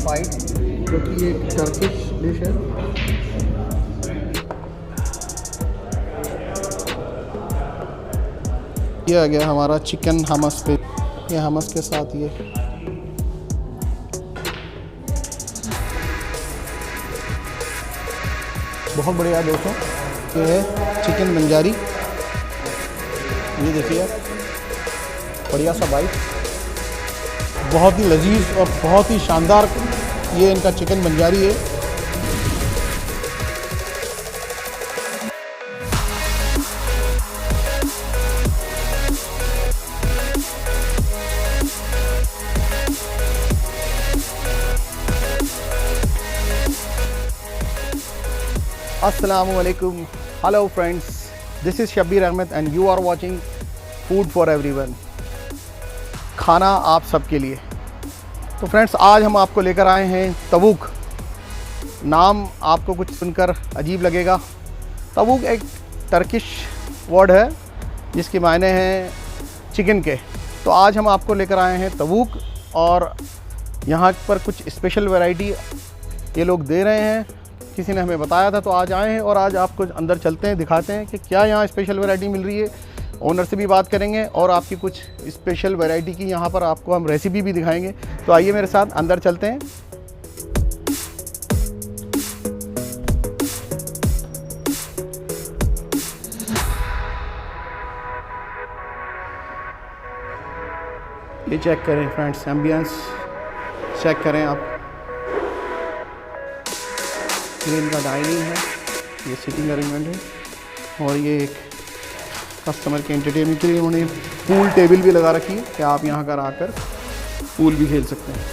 Fight, जो कि एक टर्किश डिश है। ये आ गया हमारा चिकन हमस पे, ये हमस के साथ ये बहुत बढ़िया दोस्तों, ये है चिकन बंजारी। ये देखिए आप, बढ़िया सा बाइट, बहुत ही लजीज और बहुत ही शानदार ये इनका चिकन बंजारी है। Assalamualaikum, hello friends, this is Shabbir Ahmed and you are watching Food for Everyone, खाना आप सबके लिए। तो फ्रेंड्स, आज हम आपको लेकर आए हैं तबूक। नाम आपको कुछ सुनकर अजीब लगेगा। तबूक एक टर्किश वर्ड है जिसके मायने हैं चिकन के। तो आज हम आपको लेकर आए हैं तबूक, और यहाँ पर कुछ स्पेशल वैरायटी ये लोग दे रहे हैं। किसी ने हमें बताया था तो आज आए हैं, और आज आपको अंदर चलते हैं, दिखाते हैं कि क्या यहाँ स्पेशल वैरायटी मिल रही है। ओनर से भी बात करेंगे और आपकी कुछ स्पेशल वैरायटी की यहाँ पर आपको हम रेसिपी भी दिखाएंगे। तो आइए मेरे साथ अंदर चलते हैं। ये चेक करें फ्रेंड्स, एम्बियंस चेक करें आप। ये इनका डाइनिंग है, ये सिटिंग अरेंजमेंट है, और ये एक कस्टमर के एंटरटेनमेंट के लिए उन्होंने पूल टेबल भी लगा रखी है कि आप यहाँ कर आकर पूल भी खेल सकते हैं।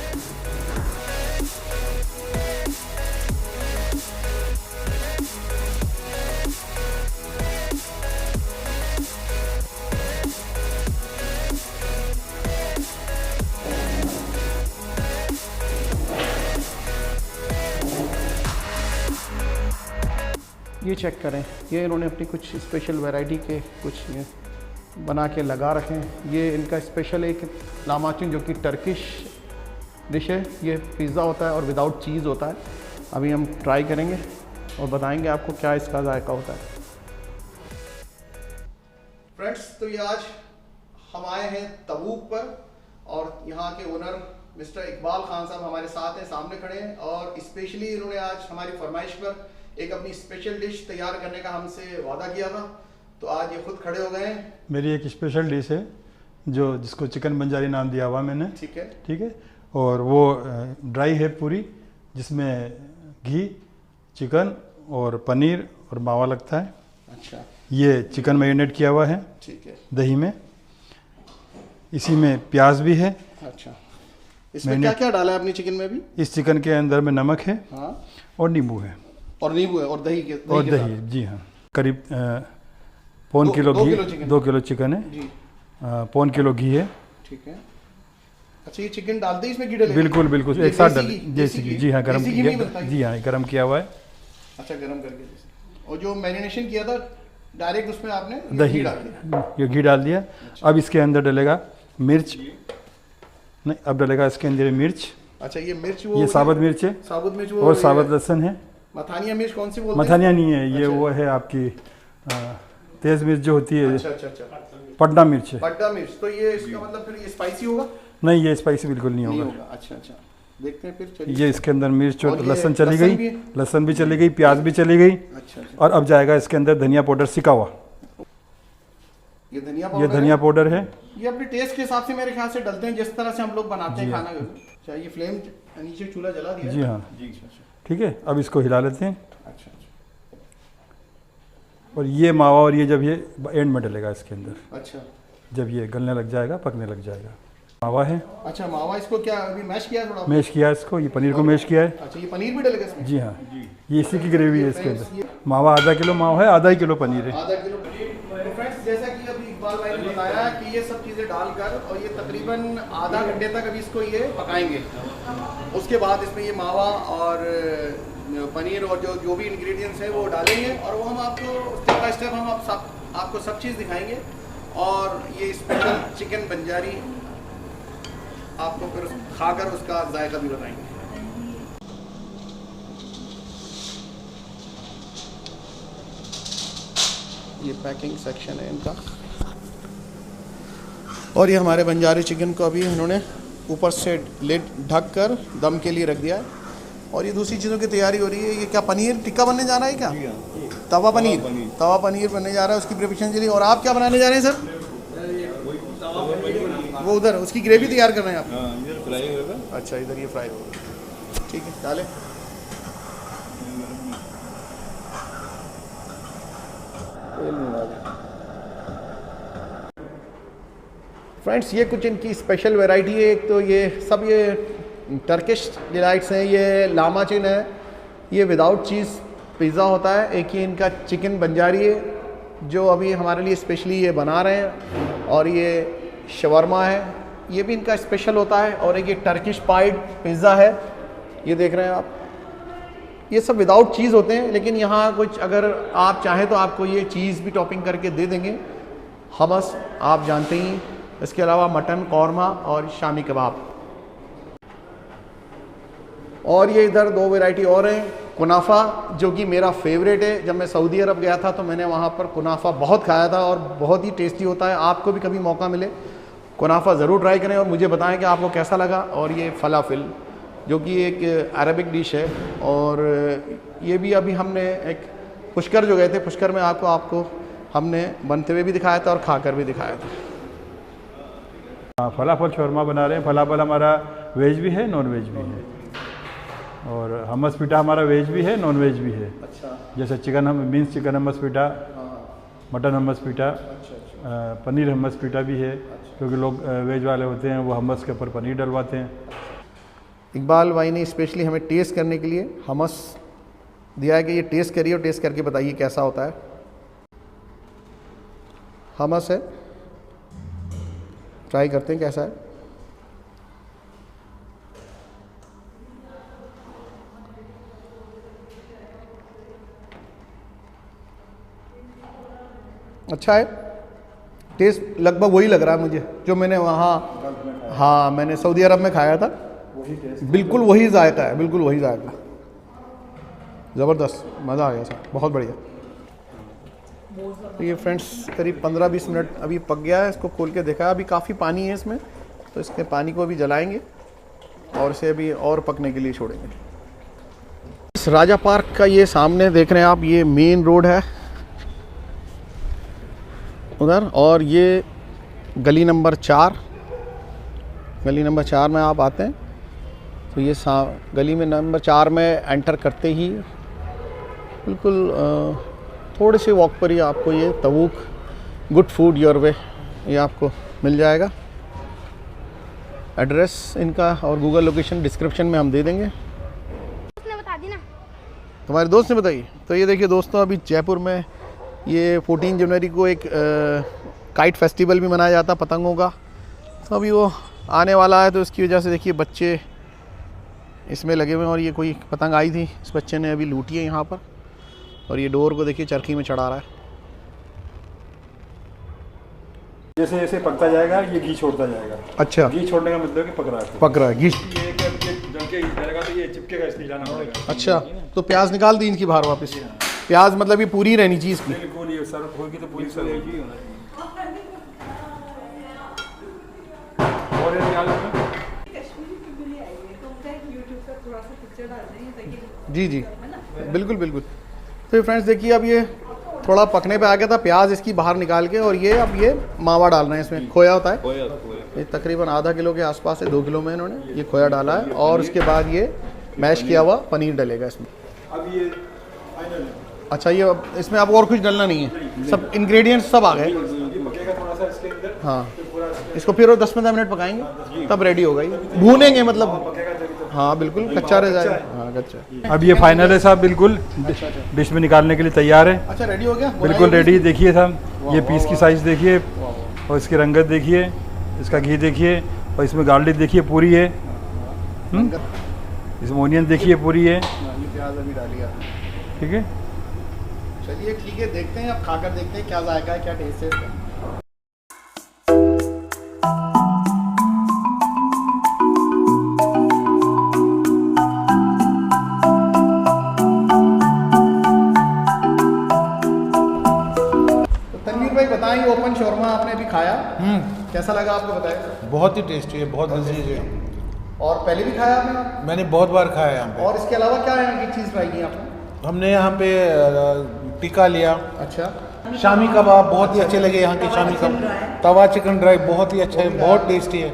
ये चेक करें, ये इन्होंने अपनी कुछ स्पेशल वैरायटी के कुछ ये बना के लगा रखे हैं। ये इनका स्पेशल एक लामाचून, जो कि टर्किश डिश है। ये पिज़्ज़ा होता है और विदाउट चीज़ होता है। अभी हम ट्राई करेंगे और बताएंगे आपको क्या इसका जायका होता है। फ्रेंड्स, तो ये आज हम आए हैं तबूक पर, और यहाँ के ओनर मिस्टर इकबाल खान साहब हमारे साथ हैं, सामने खड़े हैं। और स्पेशली इन्होंने आज हमारी फरमाइश पर एक अपनी स्पेशल डिश तैयार करने का हमसे वादा किया था, तो आज ये खुद खड़े हो गए हैं। मेरी एक स्पेशल डिश है जिसको चिकन बंजारी नाम दिया हुआ मैंने। ठीक है, ठीक है। और वो ड्राई है पूरी, जिसमें घी, चिकन और पनीर और मावा लगता है। अच्छा। ये चिकन मैरिनेट किया हुआ है, ठीक है, दही में। इसी में प्याज भी है। अच्छा। इसमें क्या क्या डाला है अपनी चिकन में भी? इस चिकन के अंदर में नमक है, हाँ, और नींबू है, और नींबू है, और दही के दही। जी हाँ, करीब पौन किलो घी, 2 किलो चिकन है जी। पौन किलो घी है। ठीक है। अच्छा, ये चिकन डालते ही इसमें घी डालेंगे? बिल्कुल बिल्कुल, एक साथ डाल, देसी घी। जी हाँ, गरम किया। जी हाँ, गरम किया हुआ है। अच्छा, गरम करके। और जो मैरिनेशन किया था डायरेक्ट उसमें आपने दही डाल दिया? ये घी डाल दिया। अब इसके अंदर डलेगा मिर्च, नहीं, अब डलेगा इसके अंदर मिर्च। अच्छा, ये मिर्च, ये साबुत मिर्च है, साबुत मिर्च, और साबुत लहसुन है। मथानिया मिर्च कौन सी बोलते हैं? मथानिया नहीं है ये। अच्छा। वो है आपकी तेज मिर्च जो होती है। अच्छा अच्छा अच्छा, पटना मिर्च है। पटना मिर्च। तो ये इसका मतलब फिर ये स्पाइसी होगा? नहीं, ये स्पाइसी बिल्कुल नहीं होगा। अच्छा अच्छा, देखते हैं फिर। ये इसके अंदर मिर्च और लहसुन चली गई, लहसुन भी चली गई, प्याज भी चली गई। अच्छा। और अब जाएगा इसके अंदर धनिया पाउडर सिका हुआ। ये धनिया पाउडर है। ये अपने टेस्ट के हिसाब से मेरे ख्याल से डलते हैं, जिस तरह से हम लोग बनाते हैं खाना। अच्छा, ये फ्लेम नीचे चूल्हा जला दिया? जी हाँ जी। ठीक है, अब इसको हिला लेते हैं। अच्छा। और ये मावा, और ये जब ये एंड में डलेगा इसके अंदर। अच्छा, जब ये गलने लग जाएगा, पकने लग जाएगा। मावा है। अच्छा, मावा। इसको क्या अभी मैश किया? थोड़ा मैश किया इसको, ये पनीर को मैश किया है। अच्छा, ये पनीर भी डलेगा इसमें? जी हाँ, ये इसी की ग्रेवी है इसके अंदर। मावा आधा किलो मावा है, आधा किलो पनीर है। आधा किलो पनीर। तो फ्रेंड्स, जैसा कि अभी इकबाल भाई ने बताया कि ये सब चीज़ें डालकर, और ये तकरीबन आधा घंटे तक अभी इसको ये पकाएंगे। उसके बाद इसमें ये मावा और पनीर और जो भी इंग्रेडिएंट्स हैं वो डालेंगे, और वो हम आपको स्टेप बाय स्टेप हम आपको सब चीज़ दिखाएंगे। और ये स्पेशल चिकन बंजारी आपको फिर खाकर उसका जायका भी बताएंगे। ये पैकिंग सेक्शन है इनका। और ये हमारे बंजारी चिकन को अभी इन्होंने ऊपर से लिड ढक कर दम के लिए रख दिया है। और ये दूसरी चीज़ों की तैयारी हो रही है। ये क्या पनीर टिक्का बनने जा रहा है क्या? तवा पनीर बनने जा रहा है, उसकी प्रिपरेशन के लिए। और आप क्या बनाने जा रहे हैं सर? वो उधर उसकी ग्रेवी तैयार कर रहे हैं आप? इधर फ्राई होगा। अच्छा, इधर ये फ्राई होगा। ठीक है, डालें। फ्रेंड्स, ये कुछ इनकी स्पेशल वैरायटी है। एक तो ये सब ये टर्किश डिलाइट्स हैं, ये लामा चिन है, ये विदाउट चीज़ पिज़्ज़ा होता है। एक ये इनका चिकन बंजारी है जो अभी हमारे लिए स्पेशली ये बना रहे हैं। और ये शवरमा है, ये भी इनका स्पेशल होता है। और एक ये टर्किश पाइड पिज़्ज़ा है, ये देख रहे हैं आप। ये सब विदाउट चीज़ होते हैं, लेकिन यहाँ कुछ अगर आप चाहें तो आपको ये चीज़ भी टॉपिंग करके दे देंगे। हमस आप जानते ही, इसके अलावा मटन कौरमा और शामी कबाब। और ये इधर दो वैरायटी और हैं। कुनाफा, जो कि मेरा फेवरेट है। जब मैं सऊदी अरब गया था तो मैंने वहाँ पर कुनाफा बहुत खाया था और बहुत ही टेस्टी होता है। आपको भी कभी मौका मिले कुनाफा ज़रूर ट्राई करें और मुझे बताएं कि आपको कैसा लगा। और ये फलाफिल, जो कि एक अरबिक डिश है। और ये भी अभी हमने एक पुष्कर जो गए थे, पुष्कर में आपको हमने बनते हुए भी दिखाया था और खाकर भी दिखाया था। फलाफल शौरमा बना रहे हैं। फलाफल हमारा वेज भी है, नॉन वेज भी है। और हमस पीटा हमारा वेज भी है, नॉन वेज भी है। अच्छा। जैसे मीन्स चिकन हमस पीटा, मटन हमस पीटा, पनीर हमस पीटा भी है। क्योंकि लोग वेज वाले होते हैं, वो हमस के ऊपर पनीर डलवाते हैं। इकबाल भाई ने स्पेशली हमें टेस्ट करने के लिए हमस दिया है कि ये टेस्ट करिए और टेस्ट करके बताइए कैसा होता है। हमस है, ट्राई करते हैं कैसा है। अच्छा है, टेस्ट लगभग वही लग रहा है मुझे जो मैंने वहाँ, हाँ मैंने सऊदी अरब में खाया था। बिल्कुल वही जायका है, बिल्कुल वही जायका। ज़बरदस्त, मज़ा आ गया सर, बहुत बढ़िया। तो ये फ्रेंड्स करीब 15-20 मिनट अभी पक गया है। इसको खोल के देखा, अभी काफ़ी पानी है इसमें, तो इसके पानी को अभी जलाएंगे और इसे अभी और पकने के लिए छोड़ेंगे। इस राजा पार्क का ये सामने देख रहे हैं आप, ये मेन रोड है उधर। और ये गली नंबर 4 में आप आते हैं तो ये गली में नंबर 4 में एंटर करते ही बिल्कुल थोड़े से वॉक पर ही आपको ये तबूक गुड फूड योर वे ये आपको मिल जाएगा। एड्रेस इनका और गूगल लोकेशन डिस्क्रिप्शन में हम दे देंगे। बता दी ना, तुम्हारे दोस्त ने बताई। तो ये देखिए दोस्तों, अभी जयपुर में ये 14 जनवरी को एक काइट फेस्टिवल भी मनाया जाता पतंगों का। तो अभी वो आने वाला है, तो इसकी वजह से देखिए बच्चे इसमें लगे हुए हैं। और ये कोई पतंग आई थी, इस बच्चे ने अभी लूटी है यहाँ पर। और ये डोर को देखिए चरखी में चढ़ा रहा है। जैसे जैसे पकता जाएगा ये घी छोड़ता जाएगा। अच्छा, घी छोड़ने का मतलब कि पक रहा है घी। ये जल के जाएगा तो ये चिपकेगा, इसलिए जाना पड़ेगा। अच्छा, तो प्याज निकाल दी इनकी बाहर वापस। प्याज मतलब ये पूरी रहनी चाहिए इसकी। बिल्कुल, ये सर्व होगी तो पूरी सर्व होगी। और ये निकाल लो। जी जी, बिल्कुल बिल्कुल। तो ये फ्रेंड्स देखिए, अब ये थोड़ा पकने पे आ गया था। प्याज इसकी बाहर निकाल के, और ये अब ये मावा डाल रहे हैं इसमें। खोया होता है, ये तकरीबन आधा किलो के आसपास है, 2 किलो में इन्होंने ये खोया डाला है। और उसके बाद ये मैश किया हुआ पनीर डलेगा इसमें। अब ये फाइनल है। अच्छा, ये अब इसमें अब और कुछ डालना नहीं है, सब इंग्रेडिएंट्स सब आ गए। ये पकेगा थोड़ा सा इसके अंदर। हाँ, इसको फिर और 10-15 मिनट पकाएंगे, तब रेडी होगा ये। भूनेंगे मतलब, हाँ बिल्कुल कच्चा रह जाएगा। हाँ कच्चा। अब ये फाइनल है साहब, बिल्कुल डिश में निकालने के लिए तैयार है। अच्छा, रेडी हो गया, बिल्कुल रेडी। देखिए साहब, ये पीस की साइज़ देखिए और इसकी रंगत देखिए, इसका घी देखिए, और इसमें गार्लिक देखिए पूरी है। इसमें ओनियन देखिए पूरी है। प्याज अभी डालिए, ठीक है। चलिए ठीक है, देखते हैं अब खाकर देखते हैं क्या जायका है, क्या टेस्ट है इसका। ओपन शौरमा आपने अभी खाया, कैसा लगा आपको बताया? बहुत ही टेस्टी है, बहुत लजीज है। और पहले भी खाया आपने? मैंने बहुत बार खाया यहाँ पे। और इसके अलावा क्या यहाँ की चीज़ ट्राई की आपने? हमने यहाँ पे टिक्का लिया, अच्छा, शामी कबाब बहुत ही अच्छे लगे यहाँ के। शामी कबाब, तवा चिकन ड्राई बहुत ही अच्छा है, बहुत टेस्टी है,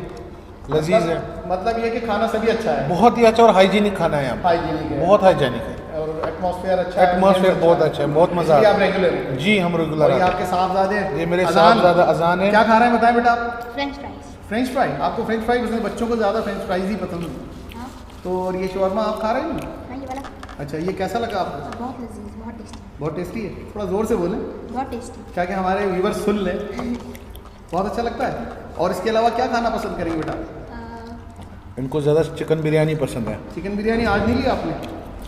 लजीज है। मतलब ये कि खाना सभी अच्छा है, बहुत ही अच्छा और हाइजीनिक खाना है यहाँ पे, हाइजीनिक है, बहुत हाइजीनिक है और एटमॉस्फेयर अच्छा है। एटमॉस्फेयर बहुत अच्छा है, बहुत मजा इसलिए आता आप रेगुलर हैं? है। जी हम रेगुलर और ये आते हैं। आपके साहबजादे? ये मेरे साहबजादा अजान है। क्या खा रहे हैं बताएं बेटा आप? French fries. French fry? आपको फ्रेंच फ्राई पसंद है? बच्चों को ज़्यादा फ्रेंच फ्राइज ही पसंद है। हाँ तो और ये शौरमा आप खा रहे हैं? हाँ, ये वाला अच्छा, ये कैसा लगा आपको? बहुत लजीज, बहुत टेस्टी, बहुत टेस्टी है? थोड़ा ज़ोर से बोलें बहुत टेस्टी। क्या कि हमारे व्यूवर्स सुन लें। बहुत अच्छा लगता है। और इसके अलावा क्या खाना पसंद करेंगे बेटा? इनको ज़्यादा चिकन बिरयानी पसंद है। चिकन बिरयानी आज नहीं ली आपने?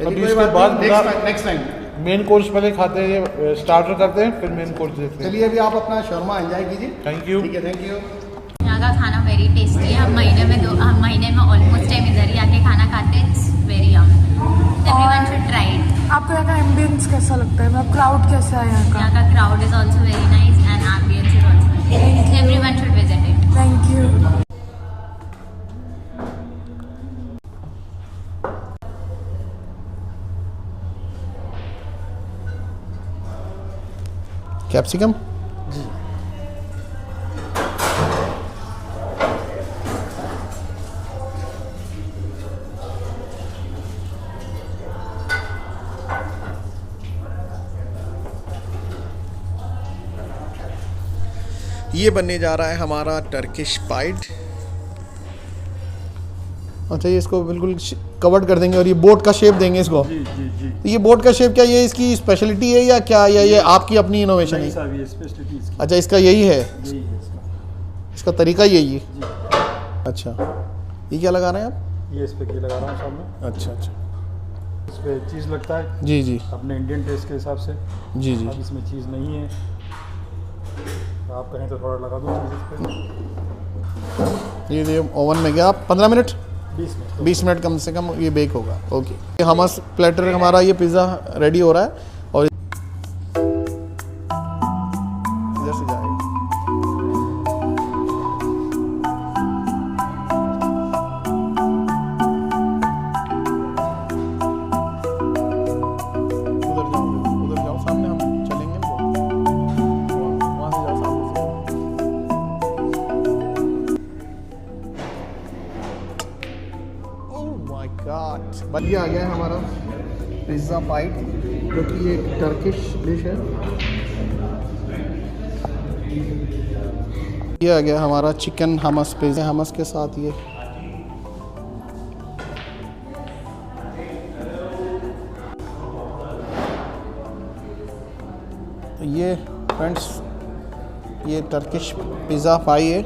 अभी इसके बाद नेक्स्ट टाइम मेन कोर्स पहले खाते हैं, स्टार्टर करते हैं, फिर मेन कोर्स देखते हैं। चलिए अभी आप अपना शौरमा एंजॉय कीजिए। Thank you. ठीक है, थैंक यू। यहाँ का खाना वेरी टेस्टी है। हम महीने में ऑलमोस्ट टाइम इधर ही आके खाना खाते हैं। It's very Yama, everyone should try it. आपको यहाँ का एम्बियंस कैसा लगता है? मतलब क्राउड कैसा है यहाँ का? यहाँ का crowd is also very nice and ambience is also, everyone should visit it. Thank you. Capsicum जी। ये बनने जा रहा है हमारा टर्किश पाइड। अच्छा, ये इसको बिल्कुल कवर्ड कर देंगे और ये बोट का शेप देंगे इसको। जी जी जी। तो ये बोट का शेप क्या ये इसकी स्पेशलिटी है या क्या, या ये आपकी अपनी इनोवेशन नहीं है? साहब, ये स्पेशलिटी इसकी अच्छा, इसका यही है, यही है इसका तरीका यही है। जी। अच्छा, ये क्या लगा रहे हैं आप? ये इस पे घी लगा रहा हूँ सामने, अच्छा अच्छा, इस पे चीज़ लगता है जी जी अपने इंडियन टेस्ट के हिसाब से। जी जी। अब इसमें चीज़ नहीं है, तो आप कहें तो थोड़ा लगा दूँ चीज़ इस पे। ये ओवन में गया 15 मिनट 20 मिनट 20 मिनट कम से कम ये बेक होगा। ओके, ये हमस प्लेटर हमारा ये पिज़्ज़ा रेडी हो रहा है और इधर से जाएगा। उधर जाओ सामने, हम चलेंगे ना, वहाँ से जाओ सामने से। माय गॉड, बन गया, आ गया है हमारा पिज़्ज़ा पाइड, जो कि एक टर्किश डिश है। ये आ गया हमारा चिकन हमस पिज़्ज़ा, हमस के साथ ये ये फ्रेंड्स, ये टर्किश पिज़्ज़ा पाई है,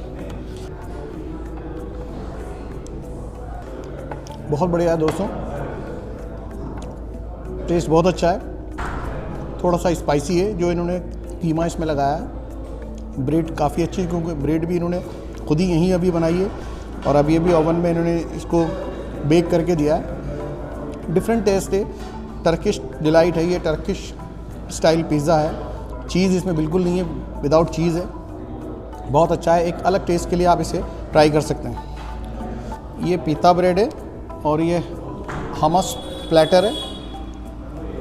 बहुत बढ़िया है दोस्तों, टेस्ट बहुत अच्छा है। थोड़ा सा स्पाइसी है, जो इन्होंने कीमा इसमें लगाया है। ब्रेड काफ़ी अच्छी है, क्योंकि ब्रेड भी इन्होंने खुद ही यहीं अभी बनाई है और अभी अभी ओवन में इन्होंने इसको बेक करके दिया है। डिफरेंट टेस्ट है, टर्किश डिलाइट है, ये टर्किश स्टाइल पिज़्ज़ा है। चीज़ इसमें बिल्कुल नहीं है, विदाउट चीज़ है, बहुत अच्छा है। एक अलग टेस्ट के लिए आप इसे ट्राई कर सकते हैं। ये पीता ब्रेड है और ये हमस प्लेटर है,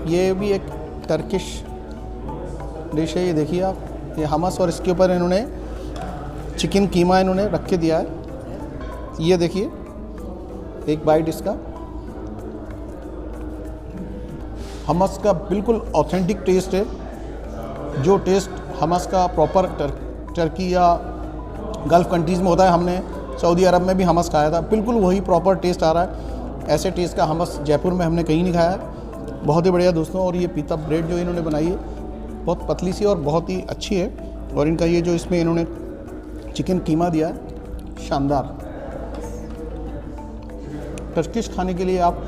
ये भी एक टर्किश डिश है। ये देखिए आप, ये हमस और इसके ऊपर इन्होंने चिकन कीमा इन्होंने रख के दिया है। ये देखिए एक बाइट इसका, हमस का बिल्कुल ऑथेंटिक टेस्ट है। जो टेस्ट हमस का प्रॉपर टर्की या गल्फ़ कंट्रीज़ में होता है, हमने सऊदी अरब में भी हमस खाया था, बिल्कुल वही प्रॉपर टेस्ट आ रहा है। ऐसे टेस्ट का हमस जयपुर में हमने कहीं नहीं खाया है। बहुत ही बढ़िया दोस्तों। और ये पीता ब्रेड जो इन्होंने बनाई है, बहुत पतली सी और बहुत ही अच्छी है। और इनका ये जो इसमें इन्होंने चिकन कीमा दिया है, शानदार। टर्किश खाने के लिए आप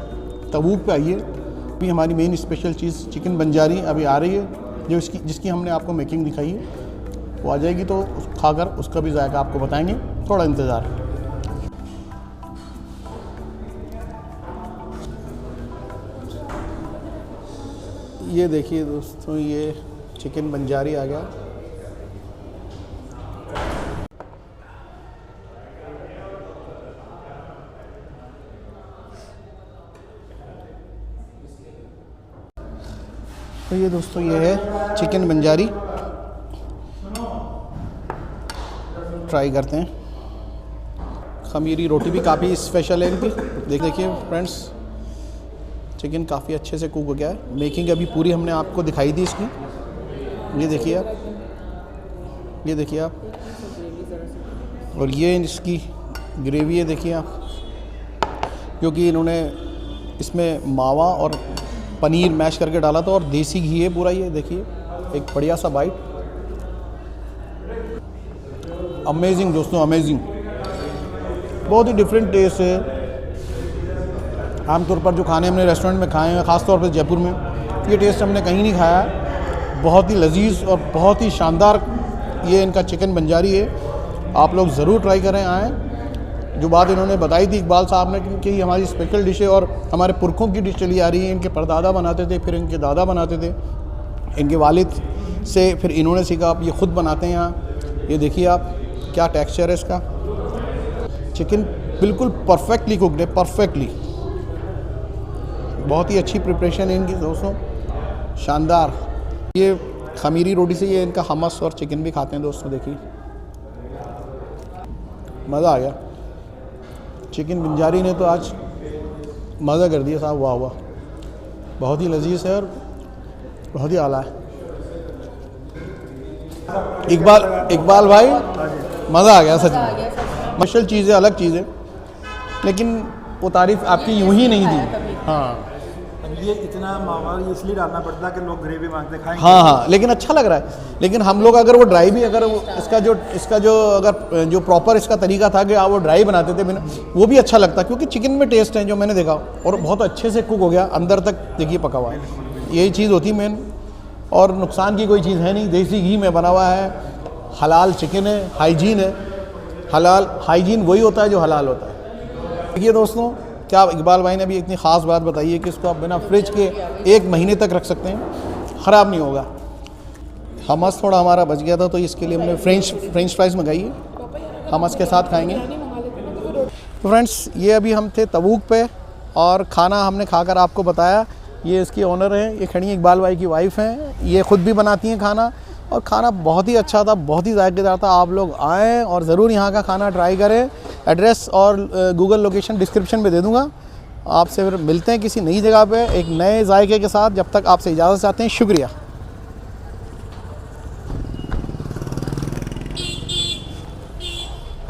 तबूक पे आइए। अभी हमारी मेन स्पेशल चीज़ चिकन बंजारी अभी आ रही है, जो जिसकी हमने आपको मेकिंग दिखाई है, वो आ जाएगी तो खाकर उसका भी जायका आपको बताएंगे। थोड़ा इंतज़ार। ये देखिए दोस्तों, ये चिकन बंजारी आ गया। तो ये दोस्तों ये है चिकन बंजारी, ट्राई करते हैं। खमीरी रोटी भी काफ़ी स्पेशल है इनकी। देखिए फ्रेंड्स, चिकन काफ़ी अच्छे से कुक हो गया है। मेकिंग अभी पूरी हमने आपको दिखाई दी इसकी। ये देखिए आप, ये देखिए आप, और ये इसकी ग्रेवी है देखिए आप, क्योंकि इन्होंने इसमें मावा और पनीर मैश करके डाला था और देसी घी है पूरा। ये देखिए एक बढ़िया सा बाइट। अमेजिंग दोस्तों, अमेजिंग, बहुत ही डिफरेंट टेस्ट है। आमतौर पर जो खाने हमने रेस्टोरेंट में खाए हैं, ख़ास तौर पर जयपुर में, ये टेस्ट हमने कहीं नहीं खाया। बहुत ही लजीज और बहुत ही शानदार ये इनका चिकन बंजारी है। आप लोग ज़रूर ट्राई करें, आएँ। जो बात इन्होंने बताई थी इकबाल साहब ने कि ये हमारी स्पेशल डिश है और हमारे पुरखों की डिश चली आ रही है। इनके परदादा बनाते थे, फिर इनके दादा बनाते थे, इनके वालिद से फिर इन्होंने सीखा। आप ये ख़ुद बनाते हैं यहाँ। ये देखिए आप, क्या टेक्सचर है इसका। चिकन बिल्कुल परफेक्टली कुकड है, परफेक्टली। बहुत ही अच्छी प्रिपरेशन है इनकी दोस्तों, शानदार। ये खमीरी रोटी से ये इनका हमस और चिकन भी खाते हैं दोस्तों। देखिए मज़ा आ गया। चिकन बंजारी ने तो आज मज़ा कर दिया साहब, वाह वाह। बहुत ही लजीज है और बहुत ही आला है। इकबाल भाई, मज़ा आ गया सच में। स्पेशल चीज़ है, अलग चीज़ है, लेकिन वो तारीफ़ आपकी यूं ही नहीं थी। हाँ, ये इतना मावा इसलिए डालना पड़ता है कि लोग ग्रेवी मांगते खाएंगे। हाँ, लेकिन अच्छा लग रहा है। लेकिन हम लोग अगर वो ड्राई भी, अगर वो इसका जो अगर जो प्रॉपर इसका तरीका था कि आप वो ड्राई बनाते थे बिना, वो भी अच्छा लगता, क्योंकि चिकन में टेस्ट है जो मैंने देखा, और बहुत अच्छे से कुक हो गया अंदर तक। देखिए पका हुआ है, यही चीज़ होती मेन, और नुकसान की कोई चीज़ है नहीं। देसी घी में बना हुआ है, हलाल चिकन है, हाइजीन है। हलाल हाइजीन वही होता है जो हलाल होता है। देखिए दोस्तों, क्या इकबाल भाई ने अभी इतनी ख़ास बात बताई है कि इसको आप बिना फ्रिज के 1 महीने तक रख सकते हैं, ख़राब नहीं होगा। हमस थोड़ा हमारा बच गया था, तो इसके लिए हमने फ्रेंच फ्राइज़ मंगाई है, हमस के साथ खाएंगे। तो फ्रेंड्स, ये अभी हम थे तबूक पे और खाना हमने खाकर आपको बताया। ये इसकी ओनर है, ये खड़ी इकबाल भाई की वाइफ हैं। ये ख़ुद भी बनाती हैं खाना, और खाना बहुत ही अच्छा था, बहुत ही जायकेदार था। आप लोग आएँ और ज़रूर यहाँ का खाना ट्राई करें। एड्रेस और गूगल लोकेशन डिस्क्रिप्शन में दे दूँगा। आपसे फिर मिलते हैं किसी नई जगह पे एक नए जायके के साथ। जब तक आपसे इजाज़त चाहते हैं, शुक्रिया।